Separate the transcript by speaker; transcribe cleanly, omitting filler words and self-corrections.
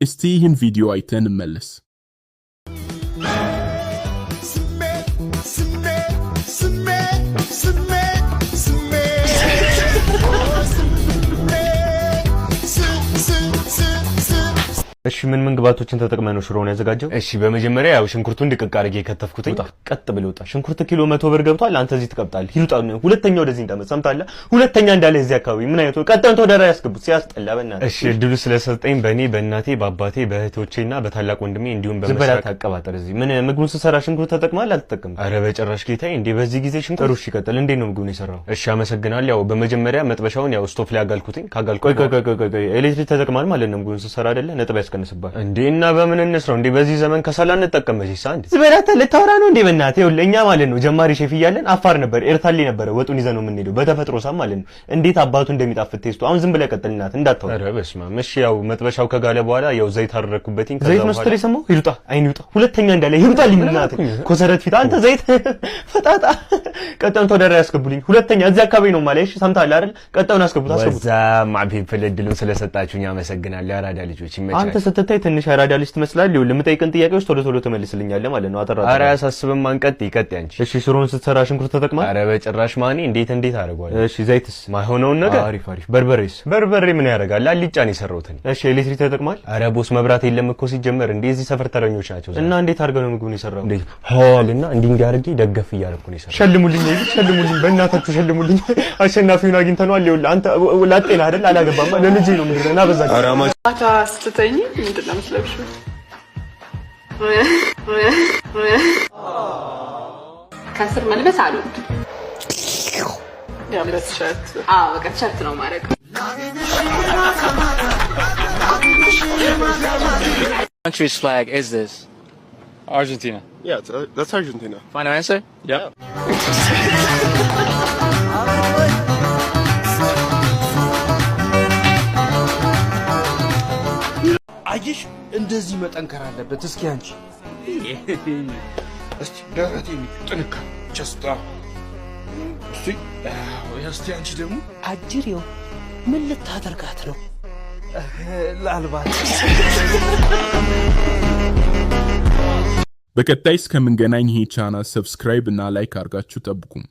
Speaker 1: እስቲ ይህን ቪዲዮ አይተን እንመለስ።
Speaker 2: እሺ ምን ግባቶችን ተጠቅመህ ነው ሽሮውን ያዘጋጀው? እሺ በመጀመሪያ ያው ሽንኩርቱን ድቅቅ አድርጌ ከተፍኩትኝ። ቀጥ ብሎ ወጣ። ሽንኩርት ኪሎ 100 ብር ገብቷል። አንተ እዚህ ትቀብጣለህ። ሂሩጣ ሁለተኛ ወደዚህ እንዳመጣ ሰምታለህ? ሁለተኛ እንዳለ እዚህ አካባቢ ምን አይቶ ቀጥታ ወደ ራይ ያስገቡት ሲያስጠላ በእናትህ። እሺ እድሉ ስለሰጠኝ በእኔ በእናቴ በአባቴ በእህቶቼና በታላቅ ወንድሜ እንዲሁም በመሰረት አቀባጠር እዚህ ምን ምግቡን ስሰራ ሽንኩርት ተጠቅማል አልተጠቀምም? አረ በጭራሽ ጌታዬ፣ እንዴ በዚህ ጊዜ ሽንኩርት ሩሽ ይቀጥል። እንዴ ነው ምግቡን የሰራው? እሺ አመሰግናለሁ። ያው በመጀመሪያ መጥበሻውን ያው ስቶፍ ላይ አጋልኩትኝ። ካጋልኩ ቆይ ኤሌክትሪክ ተጠቅማል ማለት ነው ምግቡን ስሰራ አይደለ? ነጥብ ያስቀንስባል እንዴ? እና በምን እንስራው እንዴ? በዚህ ዘመን ከሰላ እንጠቀም በዚህ ሳንድ ዝበላተ ልታወራ ነው እንዴ? በእናትህ ይኸውልህ እኛ ማለት ነው ጀማሪ ሼፍ እያለን አፋር ነበር ኤርታሌ ነበር ወጡን ይዘነው የምንሄደው በተፈጥሮ ሳም ማለት ነው። እንዴት አባቱ እንደሚጣፍጥ ቴስቱ አሁን ዝም ብለህ ቀጥልናት እንዳታወራ። ኧረ በስመ አብ። እሺ ያው መጥበሻው ከጋለ በኋላ ያው ዘይት አደረኩበትኝ። ዘይት መስጠት የሰማው ይሩጣ አይን ይውጣ። ሁለተኛ እንዳለ ይሩጣልኝ እናትህ ኮሰረት ፊት አንተ ዘይት ፈጣጣ ቀጣውን ተወደረ ያስገቡልኝ። ሁለተኛ እዚህ አካባቢ ነው ማለት እሺ ሰምታል አይደል? ቀጣውን አስገቡት። ወዛ ማቢ ፍለድሉን ስለሰጣችሁኝ አመሰግናለሁ። ያራዳ ልጆች ይመቻል። አንተ ስትታይ ትንሽ ያራዳ ልጅ ትመስላለህ። ለምጠይቀን ጥያቄዎች ቶሎ ተመልስልኛለህ ማለት ነው። አጠራ አረ ያሳስብም አንቀጥ ይቀጥ ያንቺ። እሺ ሽሮን ስትሰራ ሽንኩርት ተጠቅማል? አረ በጭራሽ ማኒ እንዴት አደርጋለሁ። እሺ ዘይትስ ማይሆነውን ነገር አሪፍ በርበሬስ? በርበሬ ምን ያደርጋል? አልጫን የሰራሁት። እሺ ኤሌክትሪክ ተጠቅማል? አረ ቦስ መብራት የለም እኮ ሲጀመር። እንደዚህ ሰፈር ተረኞች ናቸው እና እንዴት አድርገው ነው ምግቡን የሰራው? እንዴ ሆልና እንዲህ አድርጌ ደገፍ እያደረኩ ነው የሰራው። ሸልሙልኝ በእናታችሁ ሸልሙልኝ። አሸናፊውን አግኝተነዋል። ይኸውልህ አንተ ላጤና አይደል? አላገባማ ለልጄ ነው ምንድነው እና በዛ
Speaker 3: አታ ስትተኝ ምንድነው የምትለብሺው? ከስር መልበስ አሉት ያበት ሸርት በቃ ሸርት ነው ማድረግ።
Speaker 4: Country's flag is this?
Speaker 5: Argentina.
Speaker 6: Yeah, that's Argentina.
Speaker 4: Final answer?
Speaker 5: Yep.
Speaker 6: አየሽ እንደዚህ መጠንከር አለበት። እስኪ አንቺ እስቲ ደረቴን ጥንካ ቸስታ እስቲ አንቺ ደግሞ አጅሬው ምን ልታደርጋት ነው? ላልባት
Speaker 1: በቀጣይ እስከምንገናኝ ይሄ ቻናል ሰብስክራይብ እና ላይክ አድርጋችሁ ጠብቁም።